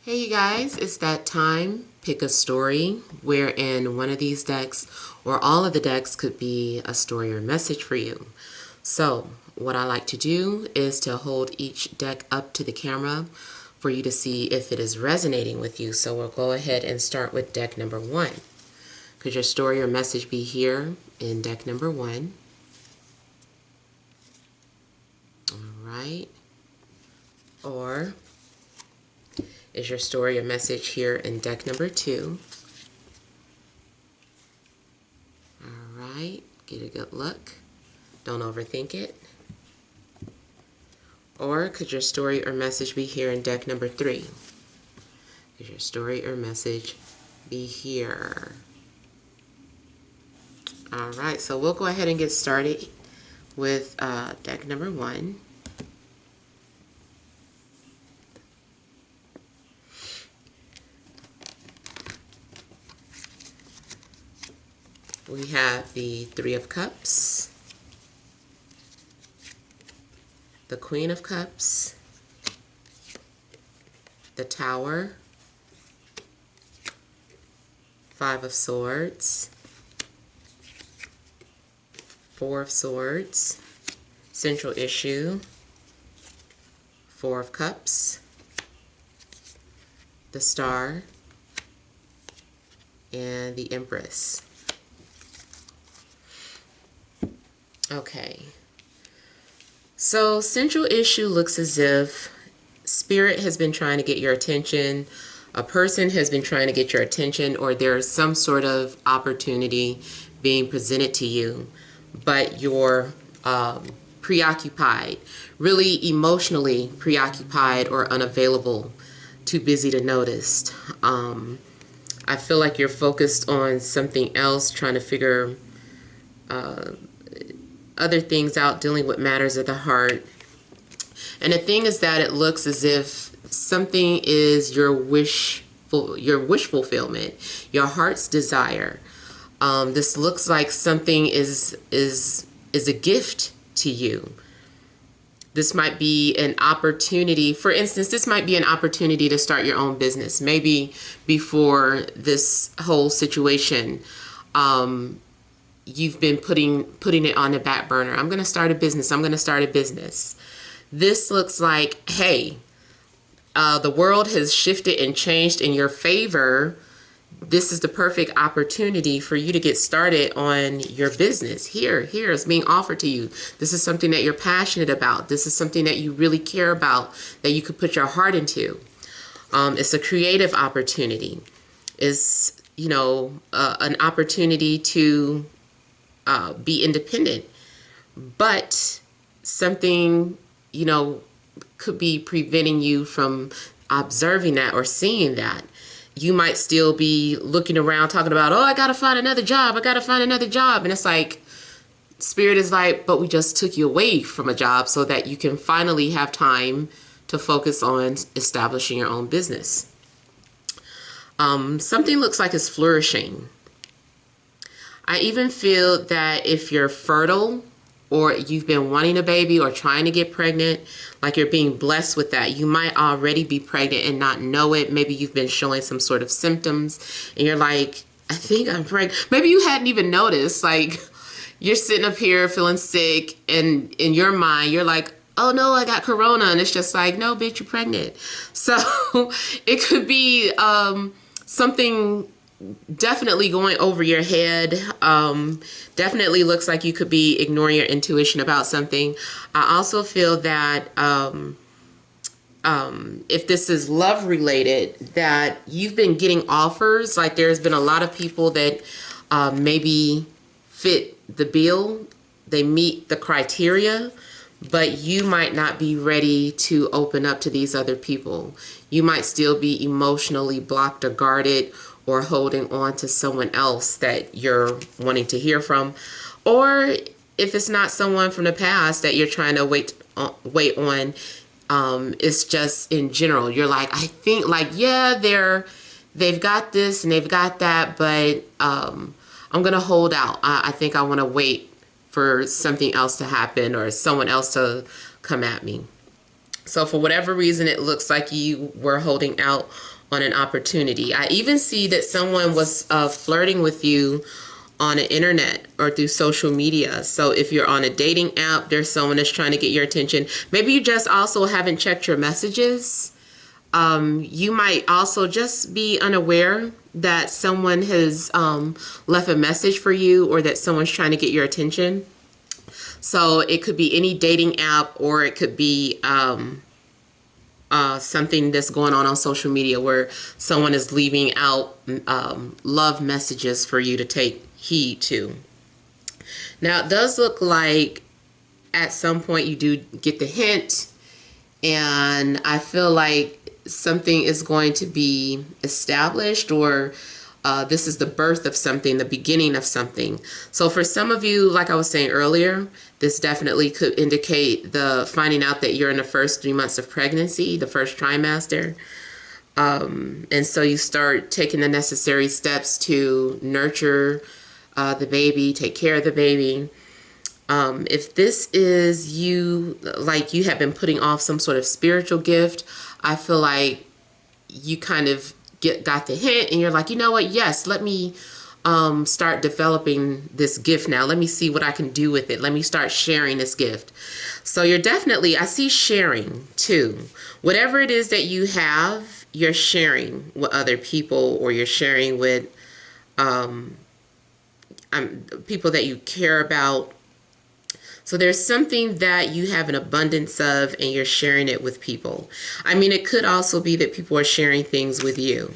Hey you guys, it's that time. Pick a story wherein one of these decks or all of the decks could be a story or message for you. So what I like to do is to hold each deck up to the camera for you to see if it is resonating with you. So we'll go ahead and start with deck number 1. Could your story or message be here in deck number 1? All right. Or is your story or message here in deck number 2? All right, get a good look. Don't overthink it. Or could your story or message be here in deck number 3? Could your story or message be here? All right, so we'll go ahead and get started with deck number 1. We have the Three of Cups, the Queen of Cups, the Tower, Five of Swords, Four of Swords, Central Issue, Four of Cups, the Star, and the Empress. Okay, so central issue looks as if Spirit has been trying to get your attention, a person has been trying to get your attention, or there's some sort of opportunity being presented to you, but you're preoccupied, really emotionally preoccupied or unavailable, too busy to notice. I feel like you're focused on something else, trying to figure other things out, dealing with matters of the heart. And the thing is that it looks as if something is your wish fulfillment, your heart's desire. This looks like something is a gift to you. This might be an opportunity. For instance, this might be an opportunity to start your own business. Maybe before this whole situation, you've been putting it on the back burner. I'm going to start a business. I'm going to start a business. This looks like, hey, the world has shifted and changed in your favor. This is the perfect opportunity for you to get started on your business. Here is being offered to you. This is something that you're passionate about. This is something that you really care about, that you could put your heart into. It's a creative opportunity. It's, an opportunity to be independent, but something, could be preventing you from observing that or seeing that. You might still be looking around talking about, oh, I got to find another job. I got to find another job. And it's like, Spirit is like, but we just took you away from a job so that you can finally have time to focus on establishing your own business. Something looks like it's flourishing. I even feel that if you're fertile or you've been wanting a baby or trying to get pregnant, like you're being blessed with that. You might already be pregnant and not know it. Maybe you've been showing some sort of symptoms and you're like, I think I'm pregnant. Maybe you hadn't even noticed. Like you're sitting up here feeling sick and in your mind, you're like, oh no, I got corona. And it's just like, no, bitch, you're pregnant. So it could be something definitely going over your head. Definitely looks like you could be ignoring your intuition about something. I also feel that if this is love related, that you've been getting offers, like there's been a lot of people that maybe fit the bill, they meet the criteria, but you might not be ready to open up to these other people. You might still be emotionally blocked or guarded, or holding on to someone else that you're wanting to hear from. Or if it's not someone from the past that you're trying to wait on, it's just in general. You're like, I think like, yeah, they've got this and they've got that, but I'm going to hold out. I think I want to wait for something else to happen or someone else to come at me. So for whatever reason, it looks like you were holding out on an opportunity. I even see that someone was flirting with you on the internet or through social media. So if you're on a dating app, there's someone that's trying to get your attention. Maybe you just also haven't checked your messages. You might also just be unaware that someone has left a message for you, or that someone's trying to get your attention. So it could be any dating app, or it could be something that's going on social media where someone is leaving out love messages for you to take heed to. Now, it does look like at some point you do get the hint, and I feel like something is going to be established, or this is the birth of something, the beginning of something. So for some of you, like I was saying earlier, this definitely could indicate the finding out that you're in the first 3 months of pregnancy, the first trimester. And so you start taking the necessary steps to nurture the baby, take care of the baby. If this is you, like you have been putting off some sort of spiritual gift, I feel like you kind of got the hint, and you're like, you know what? Yes, let me start developing this gift now. Let me see what I can do with it. Let me start sharing this gift. So you're definitely, I see sharing too. Whatever it is that you have, you're sharing with other people, or you're sharing with people that you care about. So there's something that you have an abundance of, and you're sharing it with people. I mean, it could also be that people are sharing things with you.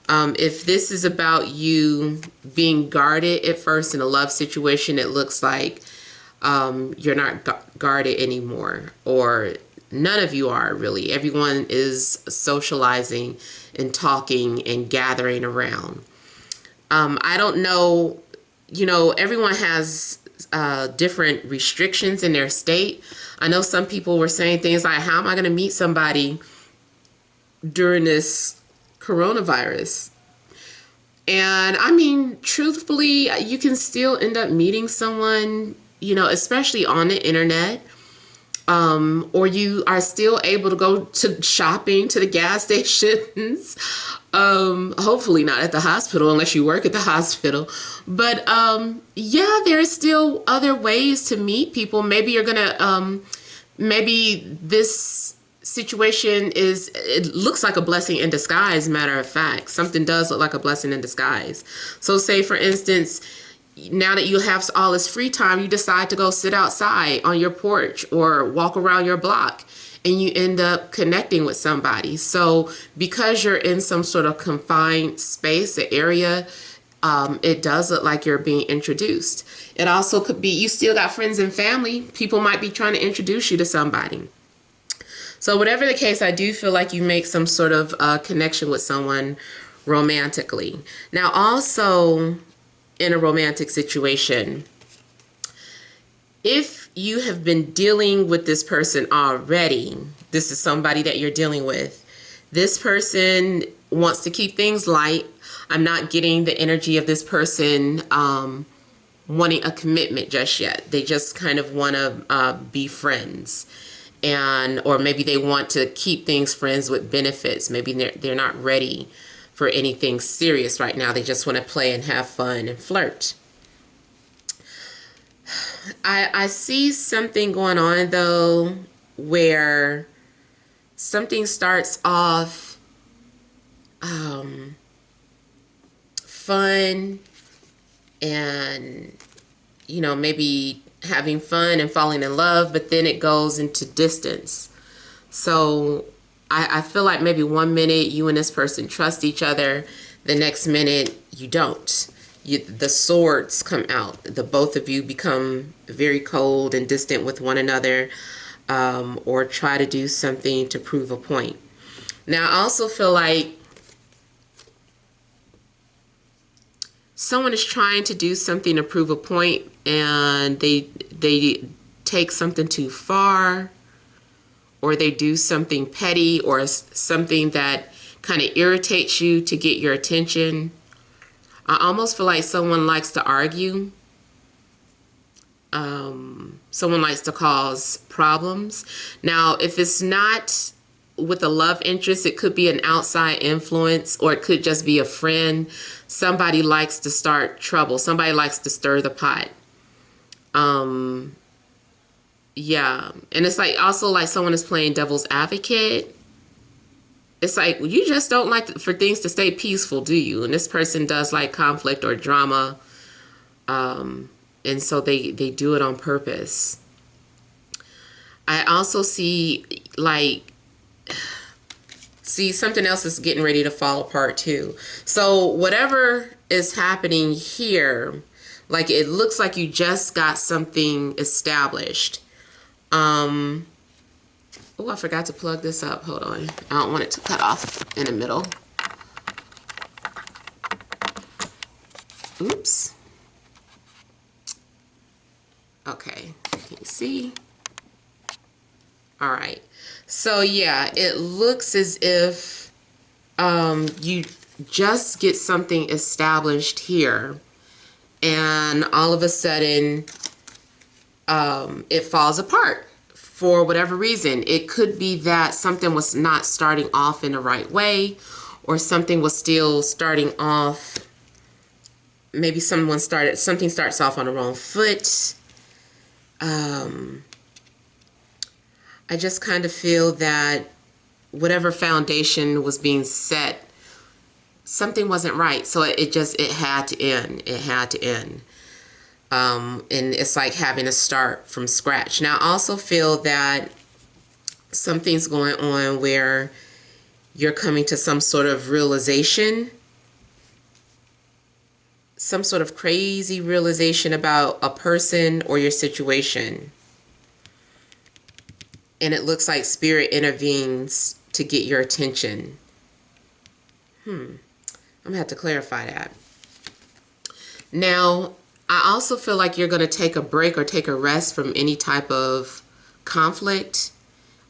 If this is about you being guarded at first in a love situation, it looks like you're not guarded anymore, or none of you are really. Everyone is socializing and talking and gathering around. I don't know, everyone has different restrictions in their state. I know some people were saying things like, how am I going to meet somebody during this coronavirus? And I mean, truthfully, you can still end up meeting someone, especially on the internet. Or you are still able to go to shopping, to the gas stations. Hopefully not at the hospital, unless you work at the hospital. But yeah, there's still other ways to meet people. Maybe you're gonna, maybe this situation it looks like a blessing in disguise. Matter of fact, something does look like a blessing in disguise. So say, for instance, now that you have all this free time, you decide to go sit outside on your porch or walk around your block, and you end up connecting with somebody. So because you're in some sort of confined space, an area, it does look like you're being introduced. It also could be you still got friends and family. People might be trying to introduce you to somebody. So whatever the case, I do feel like you make some sort of connection with someone romantically. Now also, in a romantic situation, if you have been dealing with this person already, this is somebody that you're dealing with, this person wants to keep things light. I'm not getting the energy of this person wanting a commitment just yet. They just kind of want to be friends. Or maybe they want to keep things friends with benefits. Maybe they're not ready for anything serious right now. They just want to play and have fun and flirt. I see something going on though, where something starts off fun and maybe having fun and falling in love, but then it goes into distance. So I feel like maybe one minute you and this person trust each other, the next minute you don't. The swords come out. The both of you become very cold and distant with one another, or try to do something to prove a point. Now, I also feel like someone is trying to do something to prove a point, and they take something too far, or they do something petty or something that kind of irritates you to get your attention. I almost feel like someone likes to argue. Someone likes to cause problems. Now, if it's not with a love interest, it could be an outside influence, or it could just be a friend. Somebody likes to start trouble. Somebody likes to stir the pot. Yeah. And it's like also like someone is playing devil's advocate. It's like, you just don't like for things to stay peaceful, do you? And this person does like conflict or drama. And so they do it on purpose. I also see like, something else is getting ready to fall apart too. So whatever is happening here, like it looks like you just got something established. Oh, I forgot to plug this up. Hold on. I don't want it to cut off in the middle. Oops. Okay. Can you see? All right. So yeah, it looks as if you just get something established here, and all of a sudden it falls apart for whatever reason. It could be that something was not starting off in the right way, or something was still starting off. Maybe something starts off on the wrong foot. I just kind of feel that whatever foundation was being set, something wasn't right. So it had to end. It had to end. And it's like having to start from scratch. Now, I also feel that something's going on where you're coming to some sort of realization, some sort of crazy realization about a person or your situation. And it looks like Spirit intervenes to get your attention. I'm going to have to clarify that. Now, I also feel like you're going to take a break or take a rest from any type of conflict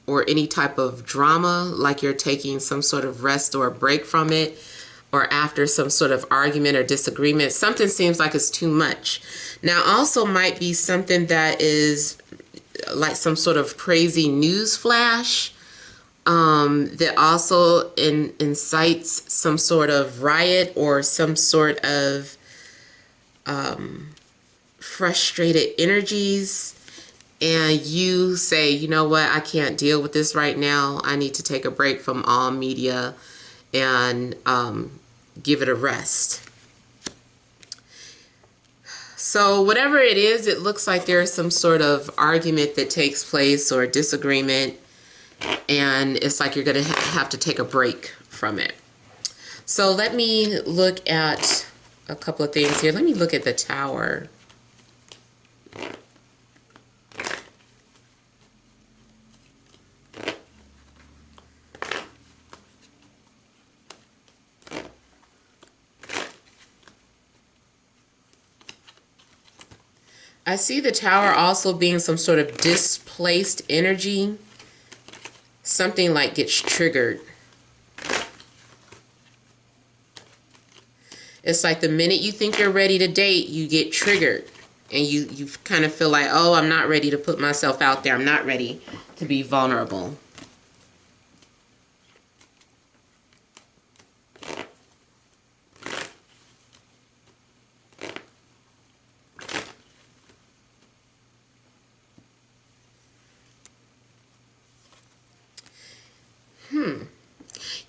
or any type of drama, like you're taking some sort of rest or a break from it, or after some sort of argument or disagreement. Something seems like it's too much. Now, also might be something that is like some sort of crazy news flash that also incites some sort of riot or some sort of frustrated energies, and you say, you know what, I can't deal with this right now. I need to take a break from all media and give it a rest. So whatever it is, it looks like there's some sort of argument that takes place or disagreement, and it's like you're going to have to take a break from it. So let me look at a couple of things here. Let me look at the Tower. I see the Tower also being some sort of displaced energy. Something like gets triggered. It's like the minute you think you're ready to date, you get triggered. And you kind of feel like, oh, I'm not ready to put myself out there. I'm not ready to be vulnerable.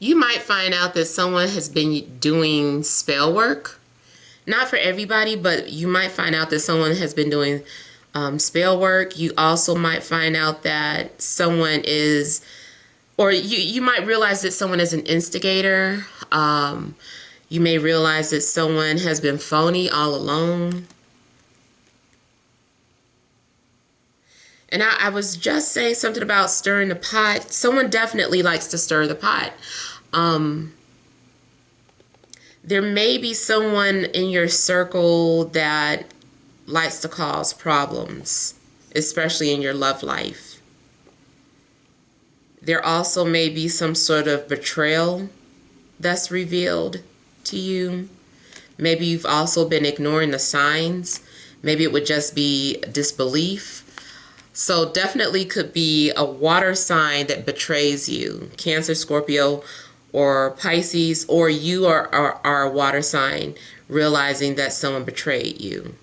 You might find out that someone has been doing spell work. Not for everybody, but you might find out that someone has been doing spell work. You also might find out that someone is, or you might realize that someone is an instigator. You may realize that someone has been phony all along. And I was just saying something about stirring the pot. Someone definitely likes to stir the pot. There may be someone in your circle that likes to cause problems, especially in your love life. There also may be some sort of betrayal that's revealed to you. Maybe you've also been ignoring the signs. Maybe it would just be disbelief. So definitely could be a water sign that betrays you. Cancer, Scorpio, or Pisces, or you are a water sign realizing that someone betrayed you.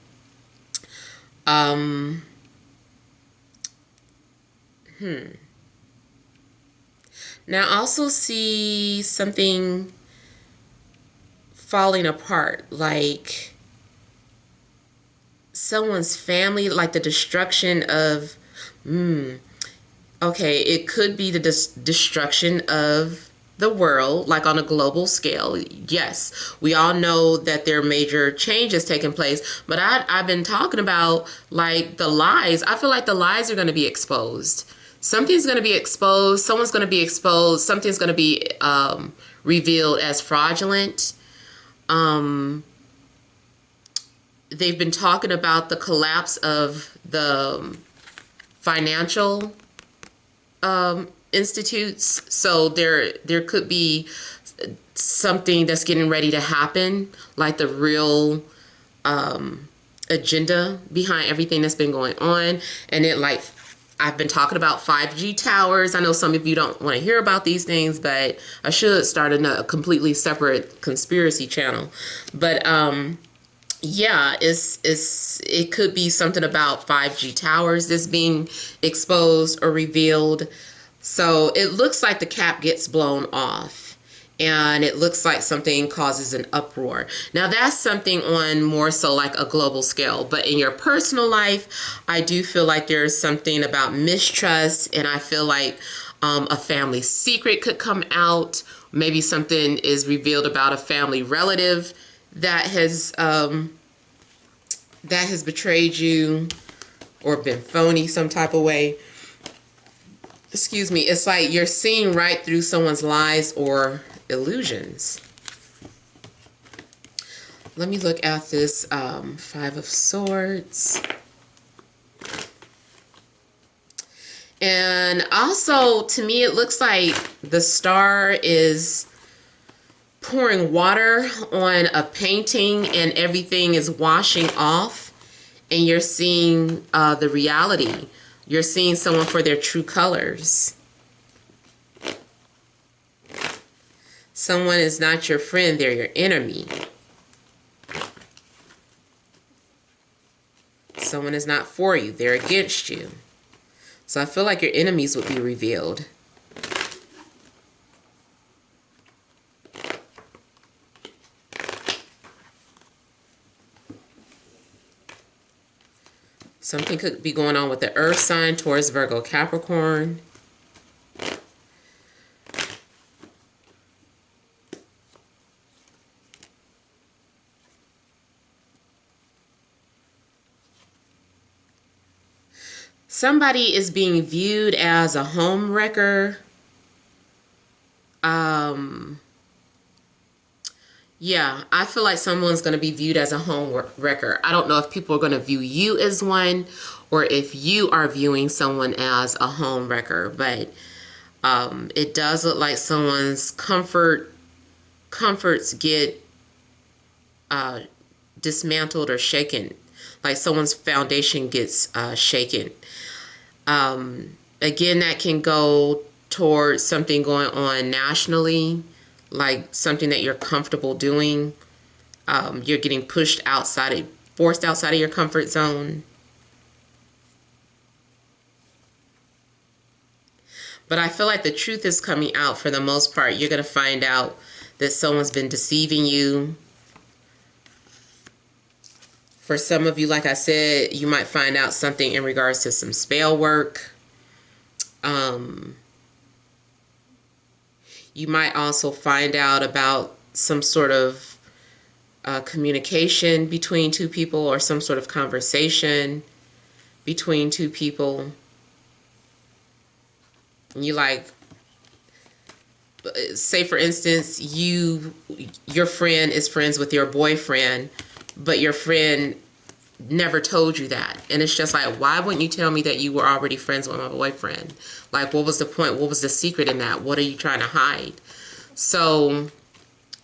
Now I also see something falling apart, like someone's family, like the destruction of, okay, it could be the destruction of the world, like on a global scale. Yes, we all know that there are major changes taking place, but I've been talking about like the lies. I feel like the lies are going to be exposed. Something's going to be exposed. Someone's going to be exposed. Something's going to be revealed as fraudulent. They've been talking about the collapse of the financial institutes. So there could be something that's getting ready to happen, like the real agenda behind everything that's been going on. And it, like, I've been talking about 5G towers. I know some of you don't want to hear about these things, but I should start a completely separate conspiracy channel. But yeah, it could be something about 5G towers that's being exposed or revealed. So it looks like the cap gets blown off, and it looks like something causes an uproar. Now that's something on more so like a global scale, but in your personal life, I do feel like there's something about mistrust, and I feel like a family secret could come out. Maybe something is revealed about a family relative that has betrayed you or been phony some type of way. Excuse me. It's like you're seeing right through someone's lies or illusions. Let me look at this Five of Swords. And also, to me, it looks like the star is pouring water on a painting and everything is washing off, and you're seeing the reality. You're seeing someone for their true colors. Someone is not your friend, they're your enemy. Someone is not for you, they're against you. So I feel like your enemies would be revealed. Something could be going on with the earth sign towards Virgo, Capricorn. Somebody is being viewed as a home wrecker. Yeah, I feel like someone's going to be viewed as a home wrecker. I don't know if people are going to view you as one or if you are viewing someone as a home wrecker, but it does look like someone's comforts get dismantled or shaken, like someone's foundation gets shaken. Again, that can go towards something going on nationally, like something that you're comfortable doing. You're getting forced outside of your comfort zone. But I feel like the truth is coming out for the most part. You're going to find out that someone's been deceiving you. For some of you, like I said, you might find out something in regards to some spell work. You might also find out about some sort of communication between two people or some sort of conversation between two people. And you, like, say for instance, your friend is friends with your boyfriend, but your friend never told you that. And it's just like, why wouldn't you tell me that you were already friends with my boyfriend? Like, what was the point? What was the secret in that? What are you trying to hide? So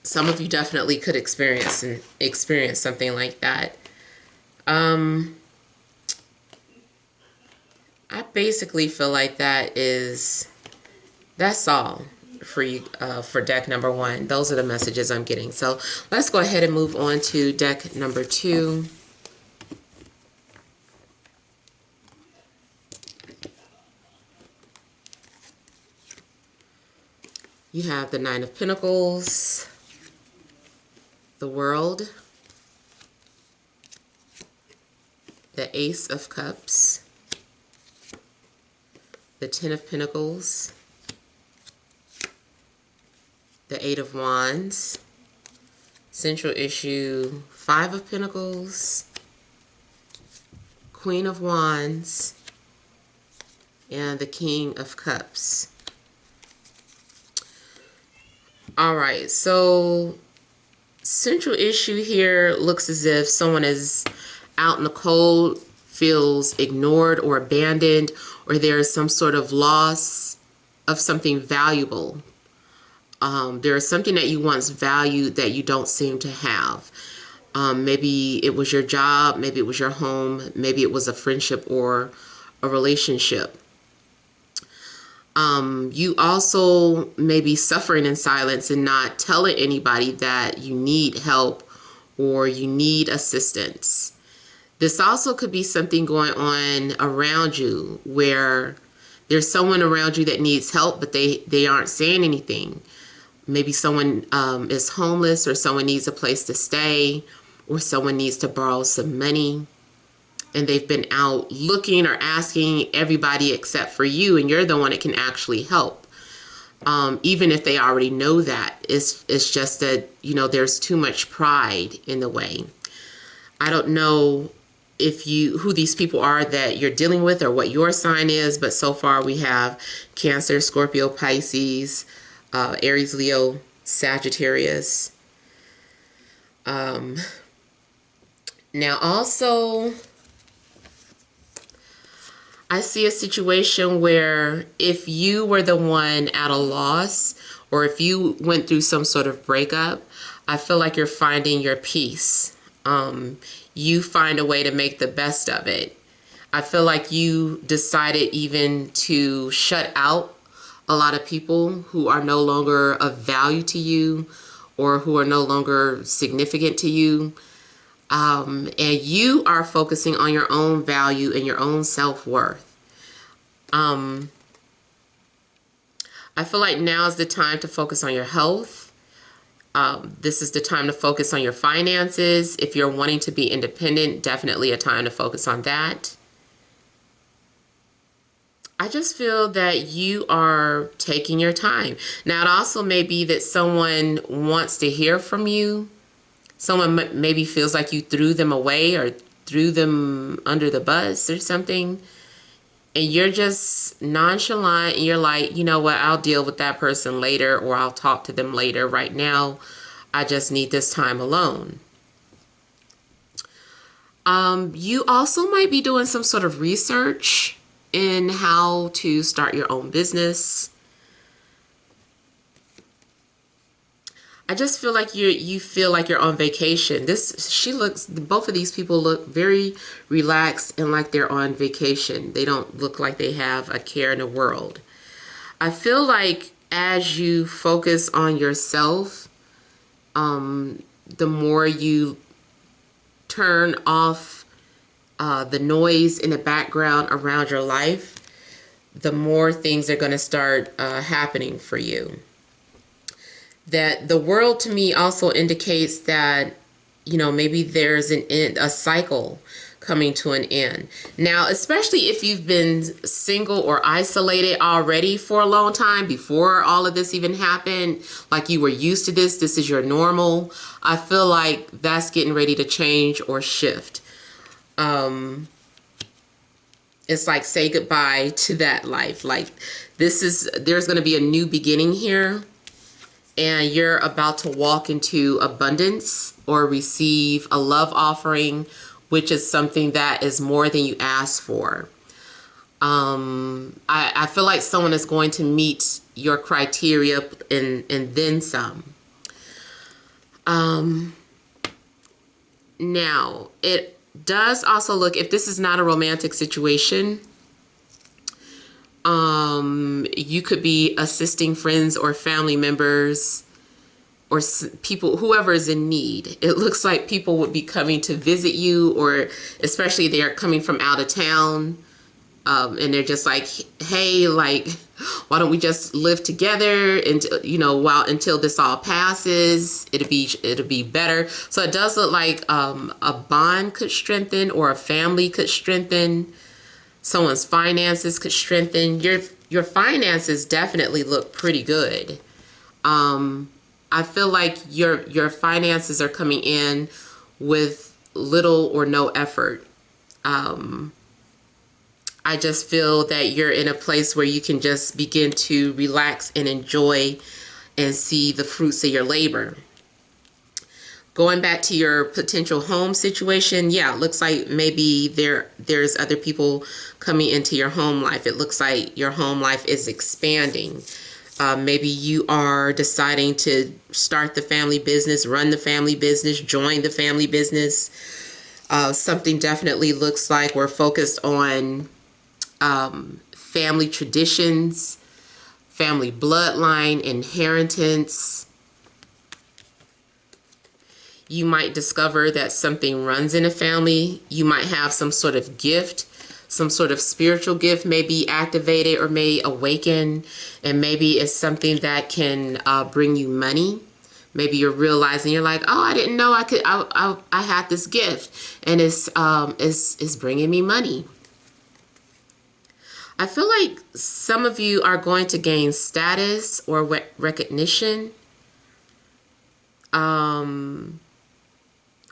some of you definitely could experience something like that. I basically feel like that's all for you for deck number 1. Those are the messages I'm getting. So let's go ahead and move on to deck number 2. You have the Nine of Pentacles, the World, the Ace of Cups, the Ten of Pentacles, the Eight of Wands, central issue, Five of Pentacles, Queen of Wands, and the King of Cups. All right, so central issue here looks as if someone is out in the cold, feels ignored or abandoned, or there is some sort of loss of something valuable. There is something that you once valued that you don't seem to have. Maybe it was your job, maybe it was your home, maybe it was a friendship or a relationship. You also may be suffering in silence and not telling anybody that you need help or you need assistance. This also could be something going on around you where there's someone around you that needs help, but they aren't saying anything. Maybe someone is homeless, or someone needs a place to stay, or someone needs to borrow some money. And they've been out looking or asking everybody except for you, and you're the one that can actually help. Even if they already know that, it's just that, you know, there's too much pride in the way. I don't know who these people are that you're dealing with or what your sign is, but so far we have Cancer, Scorpio, Pisces, Aries, Leo, Sagittarius. Now also, I see a situation where if you were the one at a loss, or if you went through some sort of breakup, I feel like you're finding your peace. You find a way to make the best of it. I feel like you decided even to shut out a lot of people who are no longer of value to you or who are no longer significant to you. And you are focusing on your own value and your own self-worth. I feel like now is the time to focus on your health. This is the time to focus on your finances. If you're wanting to be independent, definitely a time to focus on that. I just feel that you are taking your time. Now, it also may be that someone wants to hear from you. Someone maybe feels like you threw them away or threw them under the bus or something. And you're just nonchalant and you're like, you know what, I'll deal with that person later, or I'll talk to them later. Right now, I just need this time alone. You also might be doing some sort of research in how to start your own business. I just feel like you feel like you're on vacation. Both of these people look very relaxed and like they're on vacation. They don't look like they have a care in the world. I feel like as you focus on yourself, the more you turn off the noise in the background around your life, the more things are going to start happening for you. That the world to me also indicates that, you know, maybe there's a cycle coming to an end. Now, especially if you've been single or isolated already for a long time before all of this even happened, like you were used to this is your normal, I feel like that's getting ready to change or shift. It's like say goodbye to that life. Like there's going to be a new beginning here. And you're about to walk into abundance or receive a love offering, which is something that is more than you asked for. I feel like someone is going to meet your criteria and then some. Now, it does also look, if this is not a romantic situation, you could be assisting friends or family members or people, whoever is in need. It looks like people would be coming to visit you, or especially they're coming from out of town. And they're just like, hey, like, why don't we just live together and, you know, until this all passes, it'll be better. So it does look like a bond could strengthen, or a family could strengthen. Someone's finances could strengthen. Your finances definitely look pretty good. I feel like your finances are coming in with little or no effort. I just feel that you're in a place where you can just begin to relax and enjoy and see the fruits of your labor. Going back to your potential home situation, yeah, it looks like maybe there's other people coming into your home life. It looks like your home life is expanding. Maybe you are deciding to start the family business, run the family business, join the family business. Something definitely looks like we're focused on family traditions, family bloodline, inheritance. You might discover that something runs in a family. You might have some sort of gift, some sort of spiritual gift may be activated or may awaken, and maybe it's something that can bring you money. Maybe you're realizing, you're like, oh, I didn't know I had this gift, and it's bringing me money. I feel like some of you are going to gain status or recognition,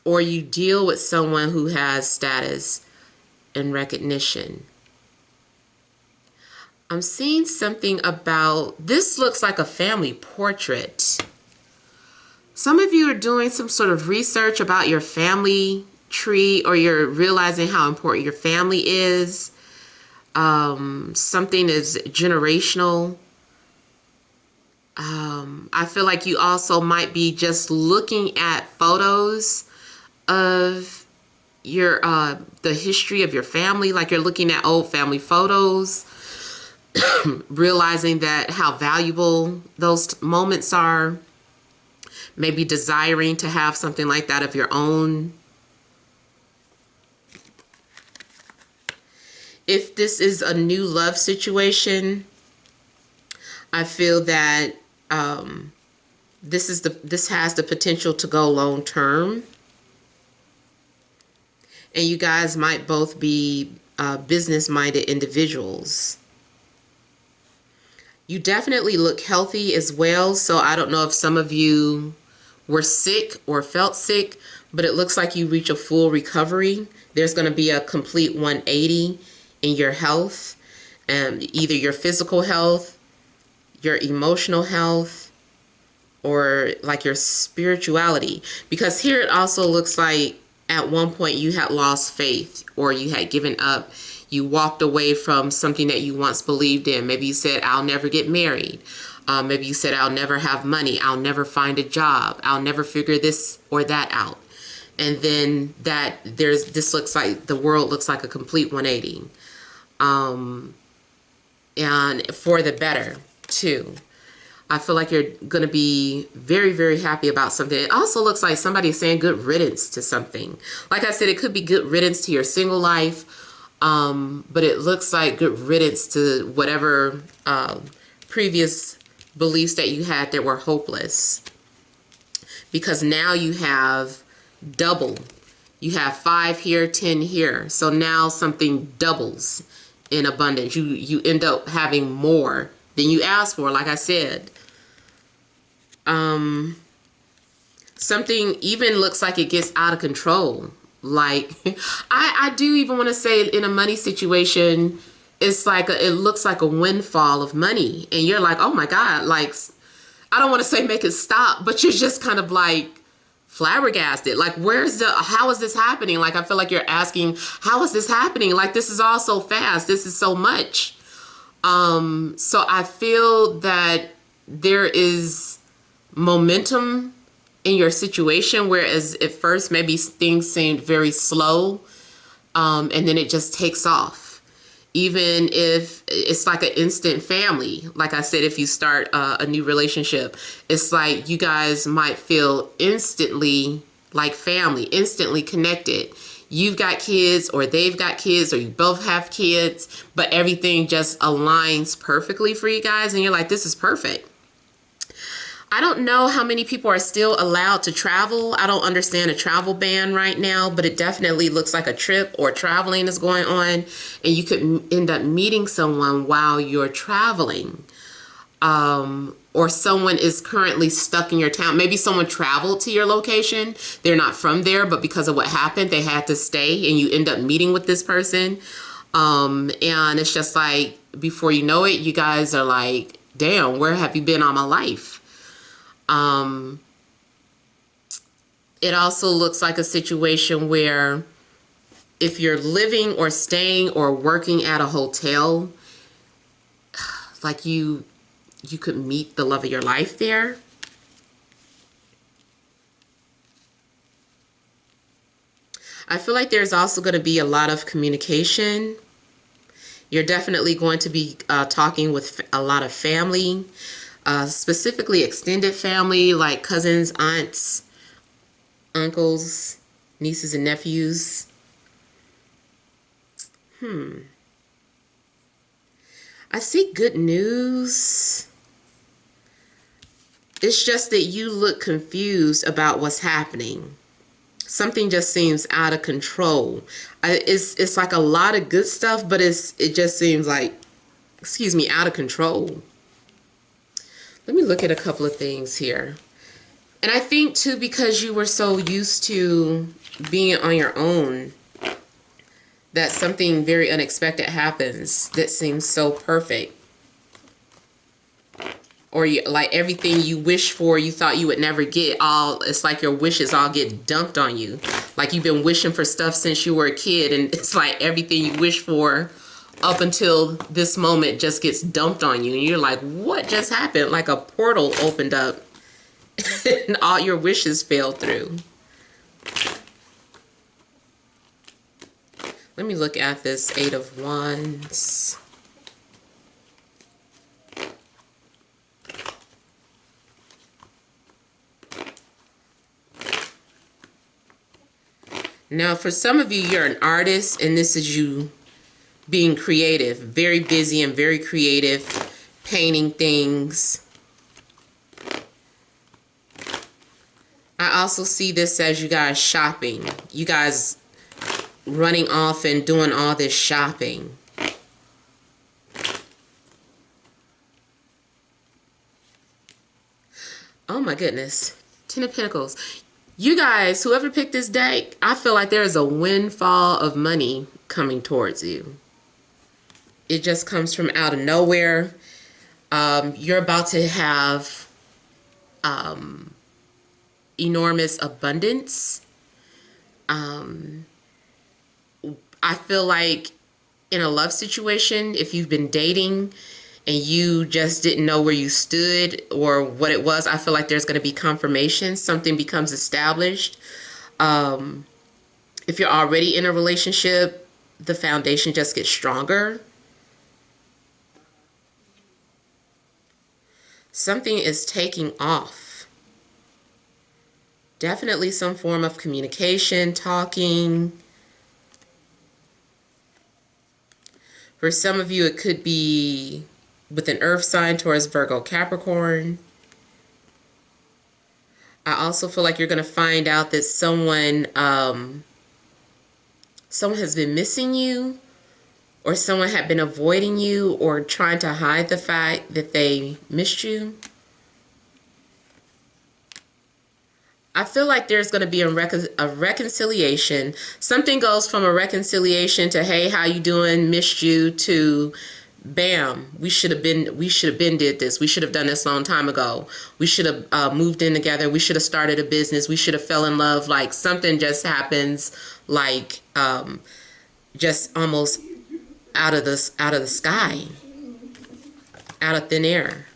or you deal with someone who has status and recognition. I'm seeing something about, this looks like a family portrait. Some of you are doing some sort of research about your family tree, or you're realizing how important your family is. Something is generational. I feel like you also might be just looking at photos of your the history of your family, like you're looking at old family photos, realizing that how valuable those moments are, maybe desiring to have something like that of your own. If this is a new love situation, I feel that this has the potential to go long term, and you guys might both be business-minded individuals. You definitely look healthy as well, so I don't know if some of you were sick or felt sick, but it looks like you reach a full recovery. There's going to be a complete 180 in your health, either your physical health, your emotional health, or like your spirituality. Because here it also looks like at one point you had lost faith, or you had given up. You walked away from something that you once believed in. Maybe you said, I'll never get married. Maybe you said, I'll never have money. I'll never find a job. I'll never figure this or that out. And then this looks like, the world looks like a complete 180. And for the better too. I feel like you're going to be very, very happy about something. It also looks like somebody's saying good riddance to something. Like I said, it could be good riddance to your single life, but it looks like good riddance to whatever previous beliefs that you had that were hopeless. Because now you have double. You have 5 here, 10 here. So now something doubles in abundance. You end up having more than you asked for, like I said. Something even looks like it gets out of control. Like, I do even want to say, in a money situation, it's like it looks like a windfall of money. And you're like, oh my God, like, I don't want to say make it stop, but you're just kind of like flabbergasted. Like, how is this happening? Like, I feel like you're asking, how is this happening? Like, this is all so fast. This is so much. So I feel that there is momentum in your situation, whereas at first maybe things seemed very slow, and then it just takes off. Even if it's like an instant family, like I said, if you start a new relationship, it's like you guys might feel instantly like family, instantly connected. You've got kids, or they've got kids, or you both have kids, but everything just aligns perfectly for you guys, and you're like, this is perfect. I don't know how many people are still allowed to travel. I don't understand a travel ban right now, but it definitely looks like a trip or traveling is going on, and you could end up meeting someone while you're traveling. Or someone is currently stuck in your town. Maybe someone traveled to your location. They're not from there, but because of what happened, they had to stay, and you end up meeting with this person. And it's just like, before you know it, you guys are like, damn, where have you been all my life? It also looks like a situation where if you're living or staying or working at a hotel, like you could meet the love of your life there. I feel like there's also going to be a lot of communication. You're definitely going to be talking with a lot of family, specifically extended family, like cousins, aunts, uncles, nieces, and nephews. I see good news. It's just that you look confused about what's happening. Something just seems out of control. It's like a lot of good stuff, but it just seems like, excuse me, out of control. Let me look at a couple of things here. And I think too, because you were so used to being on your own, that something very unexpected happens that seems so perfect. Or you, like everything you wish for, you thought you would never get, it's like your wishes all get dumped on you. Like you've been wishing for stuff since you were a kid, and it's like everything you wish for up until this moment just gets dumped on you. And you're like, what just happened? Like a portal opened up and all your wishes fell through. Let me look at this Eight of Wands. Now, for some of you, you're an artist, and this is you being creative, very busy and very creative, painting things. I also see this as you guys shopping. You guys running off and doing all this shopping. Oh my goodness. Ten of Pentacles. You guys, whoever picked this deck, I feel like there is a windfall of money coming towards you. It just comes from out of nowhere. You're about to have enormous abundance. I feel like in a love situation, if you've been dating and you just didn't know where you stood or what it was, I feel like there's going to be confirmation. Something becomes established. If you're already in a relationship, the foundation just gets stronger. Something is taking off. Definitely some form of communication, talking. For some of you, it could be with an earth sign, Taurus, Virgo, Capricorn. I also feel like you're going to find out that someone has been missing you, or someone had been avoiding you or trying to hide the fact that they missed you. I feel like there's going to be a reconciliation. Something goes from a reconciliation to, hey, how you doing? Missed you, to bam, we should have been did this. We should have done this a long time ago. We should have moved in together. We should have started a business. We should have fell in love. Like something just happens, like just almost out of the sky, out of thin air.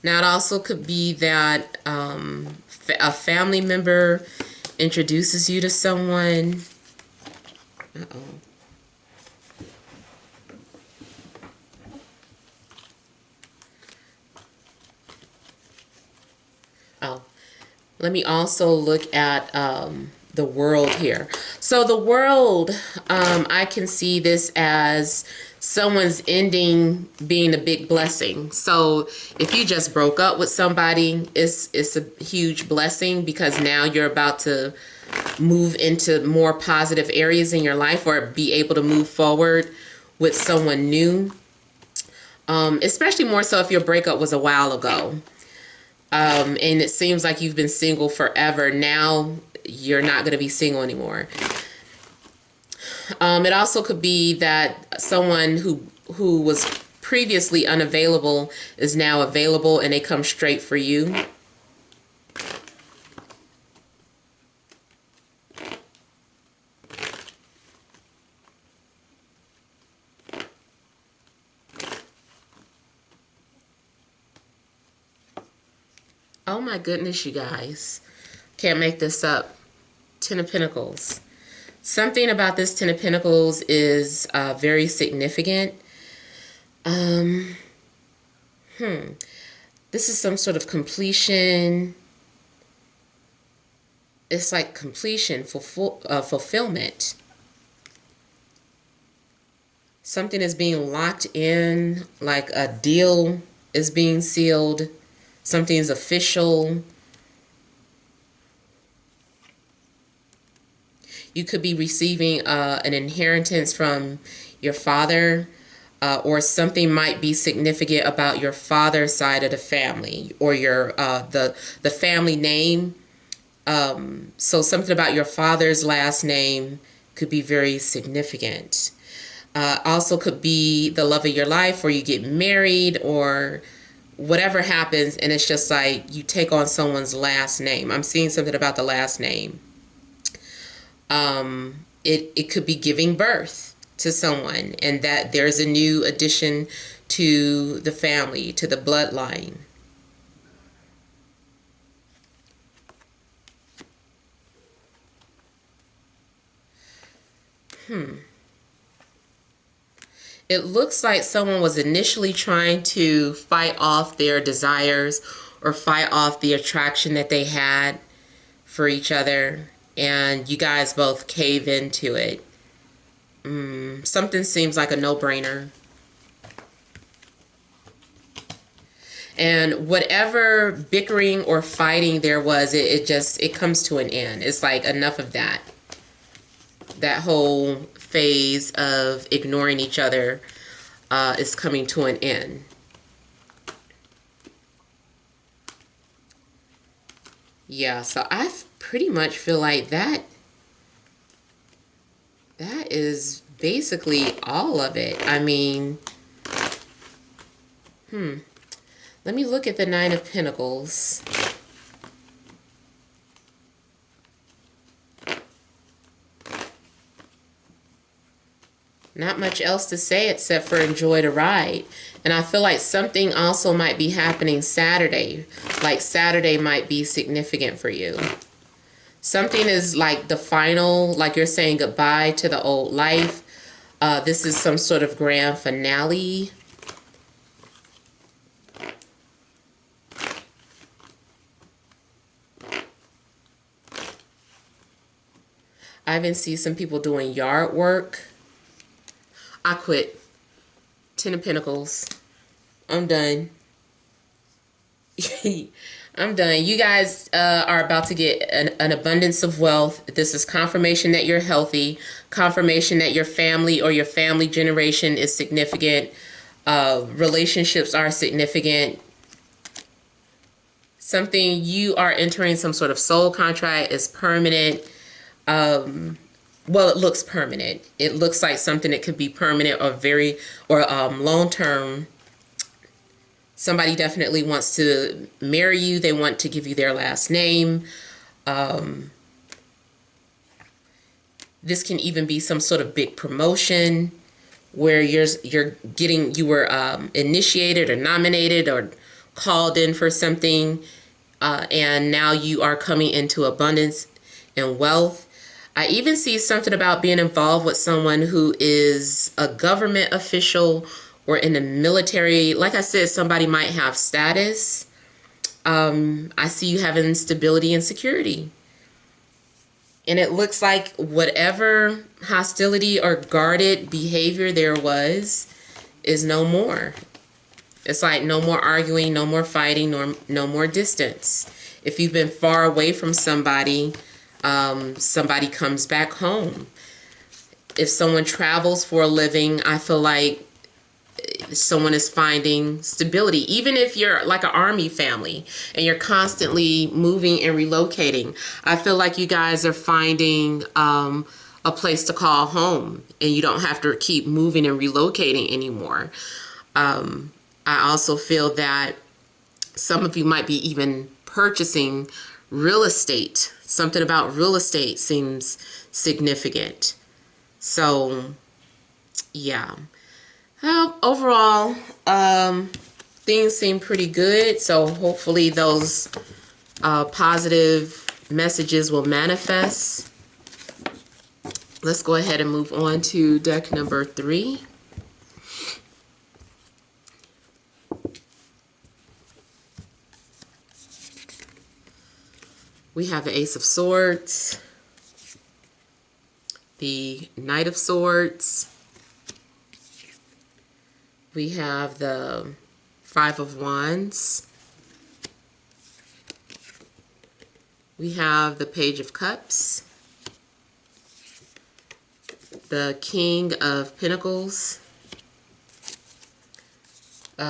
Now, it also could be that a family member introduces you to someone. Uh-oh. Oh, let me also look at the world here. So the world, I can see this as someone's ending being a big blessing. So if you just broke up with somebody, it's a huge blessing, because now you're about to move into more positive areas in your life, or be able to move forward with someone new. Especially more so if your breakup was a while ago. And it seems like you've been single forever. Now you're not going to be single anymore. It also could be that someone who was previously unavailable is now available, and they come straight for you. Oh my goodness, you guys. Can't make this up. Ten of Pentacles. Something about this Ten of Pentacles is very significant. This is some sort of completion. It's like completion, fulfillment. Something is being locked in, like a deal is being sealed. Something is official. You could be receiving an inheritance from your father, or something might be significant about your father's side of the family, or your the family name. So something about your father's last name could be very significant. Also could be the love of your life, or you get married, or whatever happens, and it's just like you take on someone's last name. I'm seeing something about the last name. It could be giving birth to someone, and that there's a new addition to the family, to the bloodline. It looks like someone was initially trying to fight off their desires, or fight off the attraction that they had for each other, and you guys both cave into it. Something seems like a no-brainer. And whatever bickering or fighting there was, it comes to an end. It's like, enough of that. That whole phase of ignoring each other is coming to an end. Yeah, so I pretty much feel like that is basically all of it. I mean, let me look at the Nine of Pentacles. Not much else to say except for enjoy the ride. And I feel like something also might be happening Saturday. Like Saturday might be significant for you. Something is like the final, like you're saying goodbye to the old life. This is some sort of grand finale. I even see some people doing yard work. I quit. Ten of Pentacles. I'm done. I'm done. You guys are about to get an abundance of wealth. This is confirmation that you're healthy. Confirmation that your family or your family generation is significant. Relationships are significant. Something you are entering some sort of soul contract is permanent. Well, it looks permanent. It looks like something that could be permanent or long term. Somebody definitely wants to marry you. They want to give you their last name. This can even be some sort of big promotion where you were initiated or nominated or called in for something, and now you are coming into abundance and wealth. I even see something about being involved with someone who is a government official or in the military. Like I said, somebody might have status. I see you having stability and security. And it looks like whatever hostility or guarded behavior there was is no more. It's like no more arguing, no more fighting, no more distance. If you've been far away from somebody, somebody comes back home. If someone travels for a living, I feel like someone is finding stability. Even if you're like an army family and you're constantly moving and relocating, I feel like you guys are finding a place to call home, and you don't have to keep moving and relocating anymore. I also feel that some of you might be even purchasing real estate. Something about real estate seems significant. So, yeah. Well, overall, things seem pretty good. So hopefully those positive messages will manifest. Let's go ahead and move on to deck number 3. We have the Ace of Swords, the Knight of Swords. We have the Five of Wands. We have the Page of Cups, the King of Pentacles.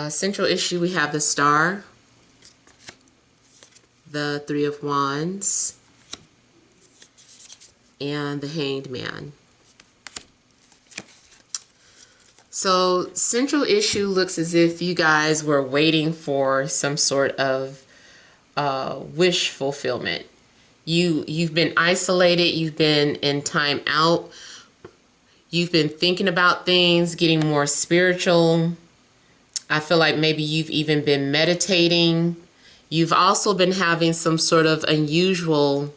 Central issue, we have the Star, the Three of Wands, and the Hanged Man. So central issue looks as if you guys were waiting for some sort of wish fulfillment. You've been isolated, you've been in time out, you've been thinking about things, getting more spiritual. I feel like maybe you've even been meditating. You've also been having some sort of unusual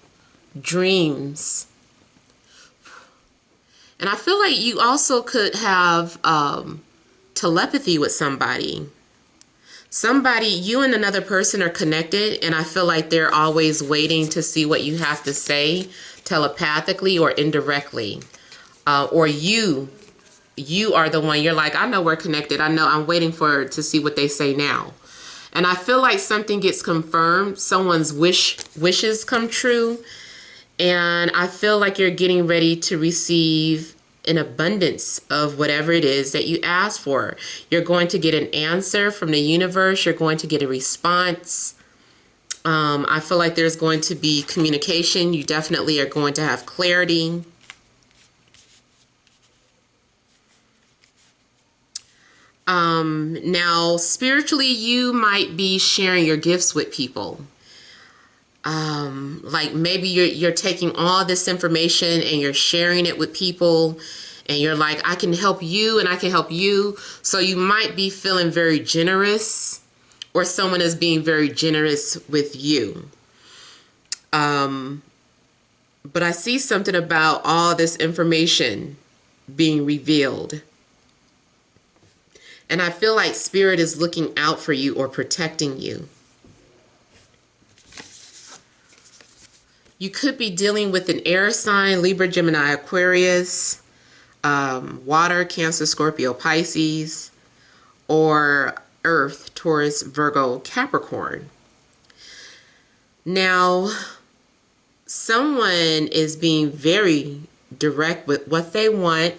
dreams. And I feel like you also could have telepathy with somebody. Somebody, you and another person are connected, and I feel like they're always waiting to see what you have to say telepathically or indirectly. Or you are the one, you're like, I know we're connected. I know, I'm waiting to see what they say now. And I feel like something gets confirmed. Someone's wishes come true. And I feel like you're getting ready to receive an abundance of whatever it is that you asked for. You're going to get an answer from the universe. You're going to get a response. I feel like there's going to be communication. You definitely are going to have clarity. Now, spiritually, you might be sharing your gifts with people. Like maybe you're taking all this information and you're sharing it with people, and you're like, I can help you and I can help you. So you might be feeling very generous, or someone is being very generous with you. But I see something about all this information being revealed. And I feel like Spirit is looking out for you or protecting you. You could be dealing with an air sign, Libra, Gemini, Aquarius, water, Cancer, Scorpio, Pisces, or Earth, Taurus, Virgo, Capricorn. Now, someone is being very direct with what they want,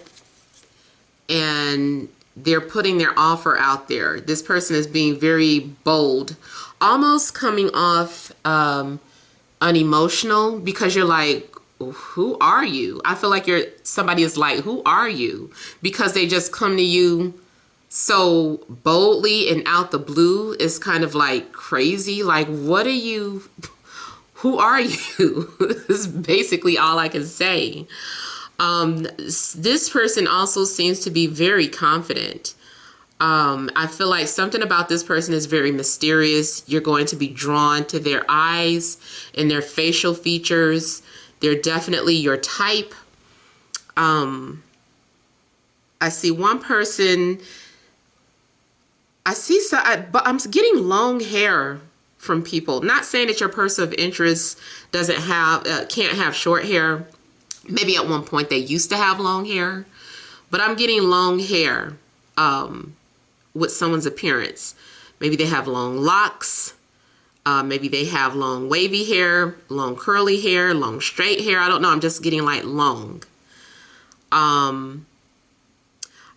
and they're putting their offer out there. This person is being very bold, almost coming off unemotional, because you're like, who are you? I feel like somebody is like, who are you? Because they just come to you so boldly and out the blue. It's kind of like crazy. Like, what are you? Who are you? Is basically all I can say. This person also seems to be very confident. I feel like something about this person is very mysterious. You're going to be drawn to their eyes and their facial features. They're definitely your type. I see one person. But I'm getting long hair from people. Not saying that your person of interest doesn't have, can't have short hair. Maybe at one point they used to have long hair, but I'm getting long hair with someone's appearance. Maybe they have long locks. Maybe they have long wavy hair, long curly hair, long straight hair. I don't know. I'm just getting like long.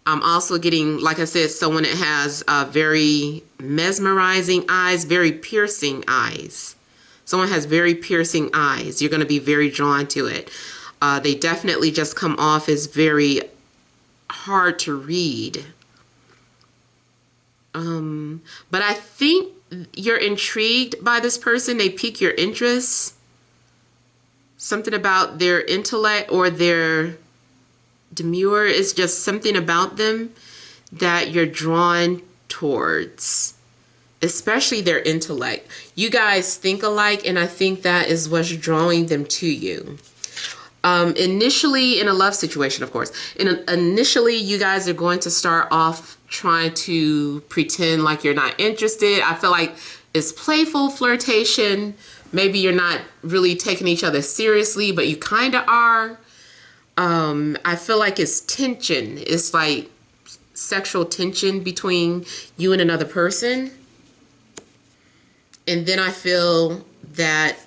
I'm also getting, like I said, someone that has very mesmerizing eyes, very piercing eyes. Someone has very piercing eyes. You're going to be very drawn to it. They definitely just come off as very hard to read. But I think you're intrigued by this person. They pique your interest. Something about their intellect or their demure is just something about them that you're drawn towards, especially their intellect. You guys think alike, and I think that is what's drawing them to you. Initially, in a love situation, of course, initially you guys are going to start off trying to pretend like you're not interested. I feel like it's playful flirtation. Maybe you're not really taking each other seriously, but you kind of are. I feel like it's tension. It's like sexual tension between you and another person. And then I feel that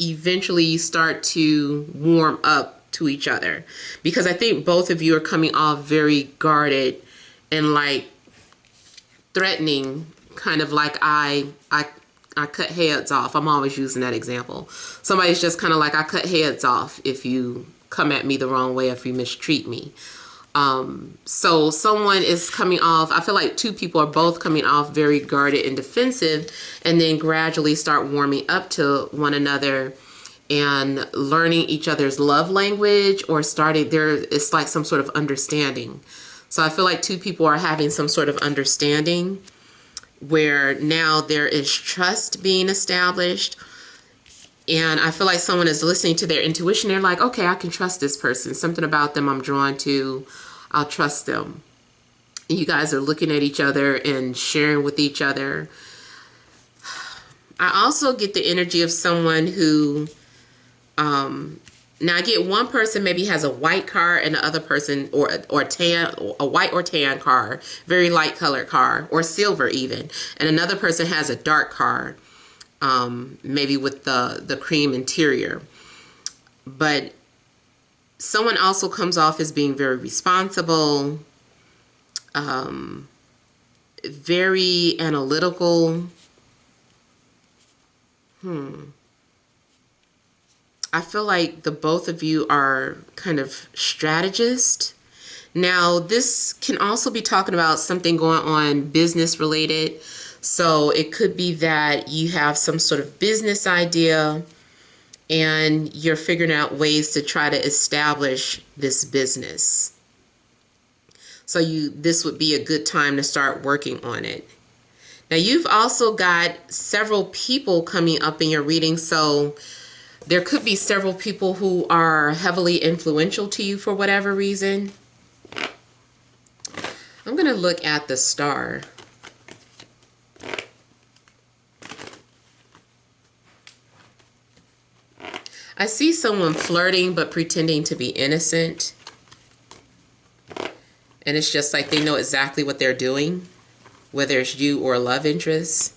eventually you start to warm up to each other, because I think both of you are coming off very guarded and like threatening, kind of like I cut heads off. I'm always using that example. Somebody's just kind of like, I cut heads off if you come at me the wrong way, if you mistreat me. So someone is coming off, I feel like two people are both coming off very guarded and defensive, and then gradually start warming up to one another and learning each other's love language, or starting there. It's like some sort of understanding. So I feel like two people are having some sort of understanding where now there is trust being established. And I feel like someone is listening to their intuition. They're like, okay, I can trust this person. Something about them I'm drawn to. I'll trust them. And you guys are looking at each other and sharing with each other. I also get the energy of someone who, now I get one person maybe has a white car, and the other person, or tan, a white or tan car, very light colored car, or silver even. And another person has a dark car. Maybe with the cream interior. But someone also comes off as being very responsible, very analytical. I feel like the both of you are kind of strategists. Now, this can also be talking about something going on business related. So it could be that you have some sort of business idea and you're figuring out ways to try to establish this business. So this would be a good time to start working on it. Now, you've also got several people coming up in your reading. So there could be several people who are heavily influential to you for whatever reason. I'm going to look at the star. I see someone flirting but pretending to be innocent. And it's just like they know exactly what they're doing, whether it's you or a love interest.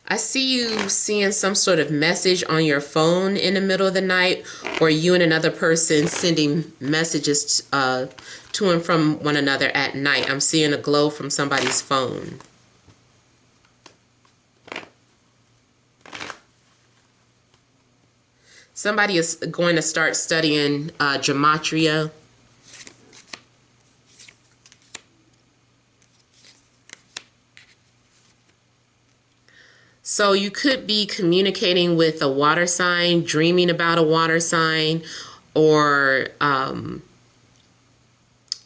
I see you seeing some sort of message on your phone in the middle of the night, or you and another person sending messages to and from one another at night. I'm seeing a glow from somebody's phone. Somebody is going to start studying gematria. So you could be communicating with a water sign, dreaming about a water sign, or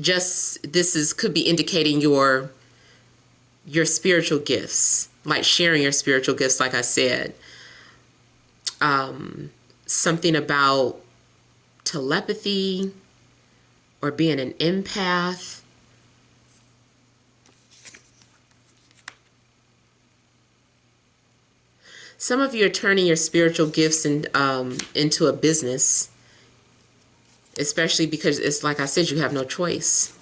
just could be indicating your spiritual gifts, like sharing your spiritual gifts, like I said. Something about telepathy or being an empath. Some of you are turning your spiritual gifts into a business, especially because it's like I said, you have no choice.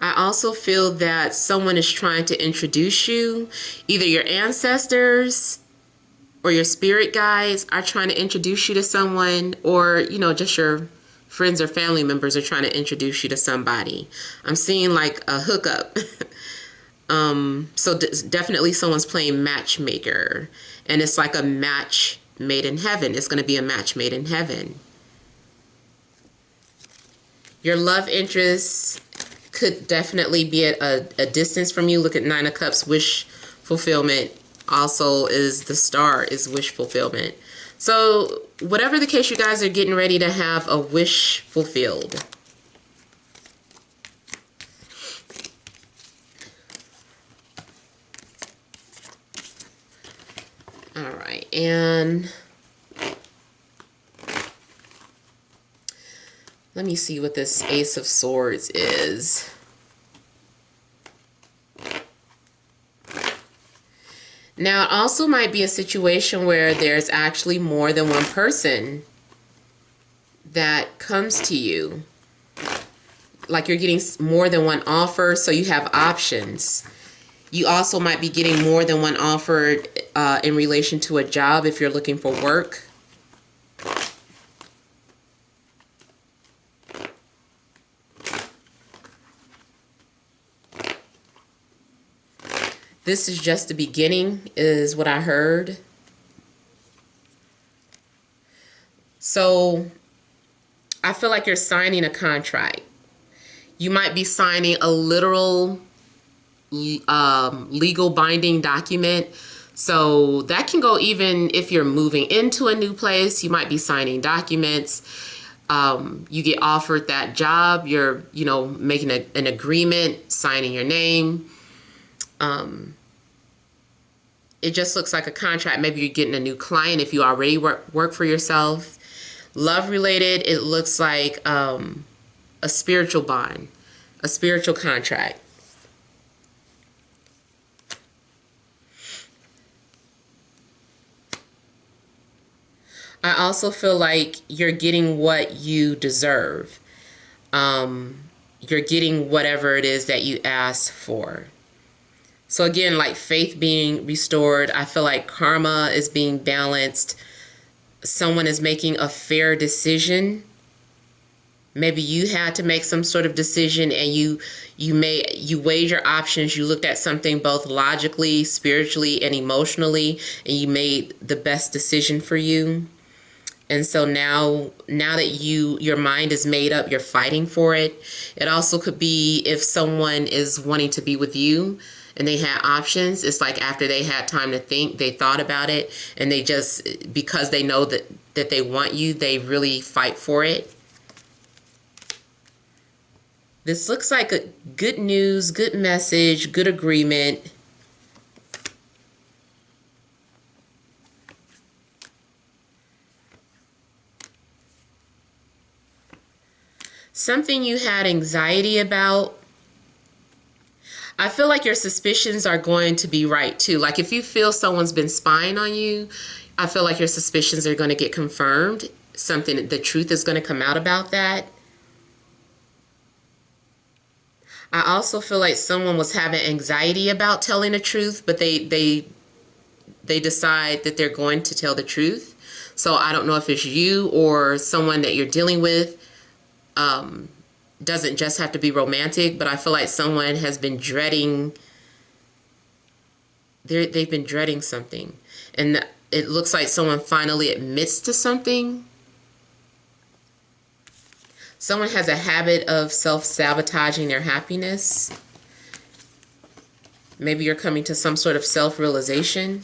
I also feel that someone is trying to introduce you, either your ancestors or your spirit guides are trying to introduce you to someone, or, you know, just your friends or family members are trying to introduce you to somebody. I'm seeing like a hookup. So definitely someone's playing matchmaker, and it's like a match made in heaven. It's going to be a match made in heaven. Your love interest could definitely be at a distance from you. Look at Nine of Cups, wish fulfillment. Also is the Star is wish fulfillment. So whatever the case, you guys are getting ready to have a wish fulfilled. All right, and let me see what this Ace of Swords is. Now, it also might be a situation where there's actually more than one person that comes to you. Like you're getting more than one offer, so you have options. You also might be getting more than one offer in relation to a job if you're looking for work. This is just the beginning, is what I heard. So I feel like you're signing a contract. You might be signing a literal legal binding document. So that can go even if you're moving into a new place. You might be signing documents. You get offered that job. You're, you know, making an agreement, signing your name. It just looks like a contract. Maybe you're getting a new client if you already work for yourself. Love related, it looks like a spiritual bond, a spiritual contract. I also feel like you're getting what you deserve. You're getting whatever it is that you asked for. So again, like faith being restored, I feel like karma is being balanced. Someone is making a fair decision. Maybe you had to make some sort of decision, and you weighed your options. You looked at something both logically, spiritually, and emotionally, and you made the best decision for you. And so now that your mind is made up, you're fighting for it. It also could be if someone is wanting to be with you and they had options. It's like after they had time to think, they thought about it, and they just, because they know that they want you, they really fight for it. This looks like a good news, good message, good agreement. Something you had anxiety about. I feel like your suspicions are going to be right too. Like if you feel someone's been spying on you, I feel like your suspicions are going to get confirmed. The truth is going to come out about that. I also feel like someone was having anxiety about telling the truth, but they decide that they're going to tell the truth. So I don't know if it's you or someone that you're dealing with. Doesn't just have to be romantic, but I feel like someone has been dreading. They've been dreading something, and it looks like someone finally admits to something. Someone has a habit of self-sabotaging their happiness. Maybe you're coming to some sort of self-realization.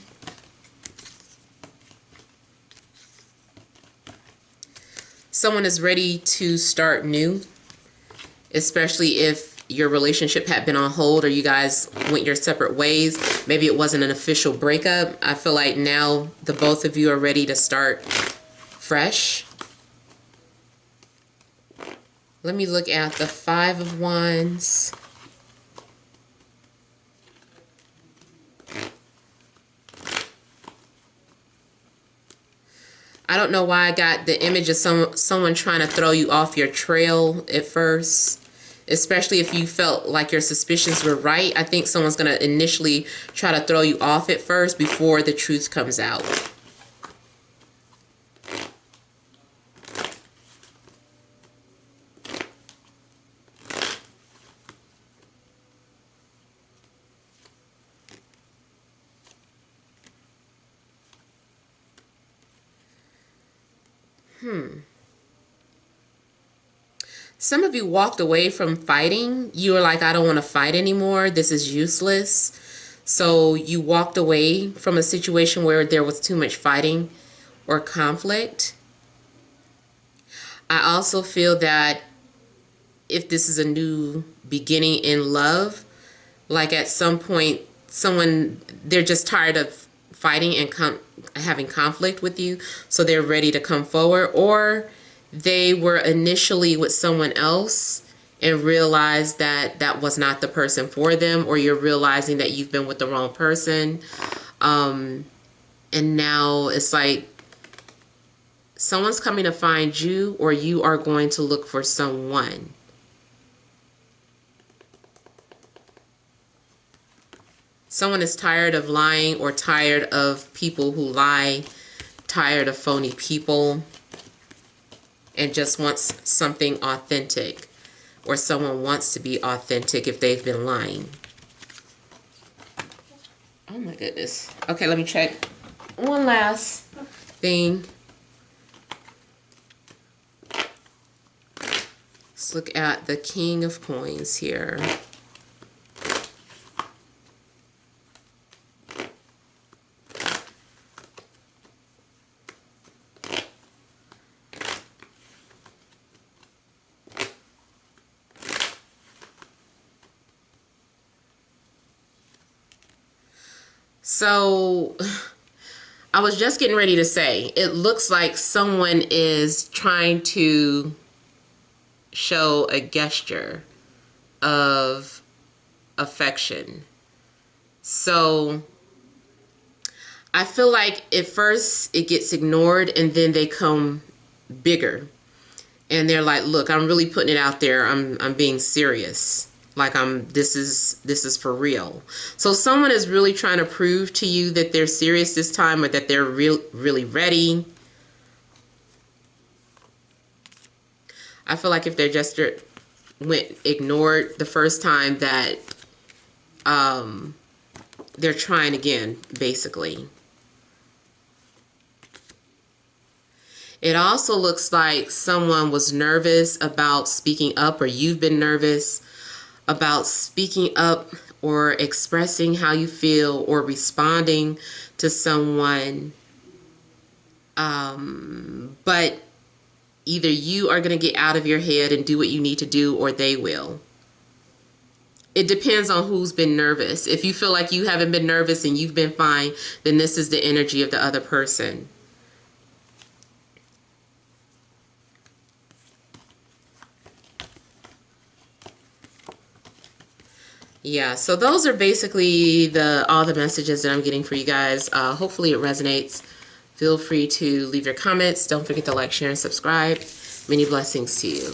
Someone is ready to start new, especially if your relationship had been on hold or you guys went your separate ways. Maybe it wasn't an official breakup. I feel like now the both of you are ready to start fresh. Let me look at the Five of Wands. I don't know why I got the image of someone trying to throw you off your trail at first, especially if you felt like your suspicions were right. I think someone's going to initially try to throw you off at first before the truth comes out. Some of you walked away from fighting. You were like, I don't want to fight anymore. This is useless. So you walked away from a situation where there was too much fighting or conflict. I also feel that if this is a new beginning in love, like at some point, they're just tired of fighting and having conflict with you, so they're ready to come forward, or they were initially with someone else and realized that that was not the person for them, or you're realizing that you've been with the wrong person. And now it's like someone's coming to find you, or you are going to look for someone. Someone is tired of lying or tired of people who lie, tired of phony people, and just wants something authentic, or someone wants to be authentic if they've been lying. Oh my goodness. Okay, let me check one last thing. Let's look at the King of Coins here. So I was just getting ready to say, it looks like someone is trying to show a gesture of affection. So I feel like at first it gets ignored and then they come bigger. And they're like, look, I'm really putting it out there. I'm being serious. Like this is for real. So someone is really trying to prove to you that they're serious this time, or that they're really ready. I feel like if they're just went ignored the first time, that they're trying again, basically. It also looks like someone was nervous about speaking up, or you've been nervous about speaking up or expressing how you feel or responding to someone. But either you are going to get out of your head and do what you need to do, or they will. It depends on who's been nervous. If you feel like you haven't been nervous and you've been fine, then this is the energy of the other person. Yeah, so those are basically all the messages that I'm getting for you guys. Hopefully it resonates. Feel free to leave your comments. Don't forget to like, share, and subscribe. Many blessings to you.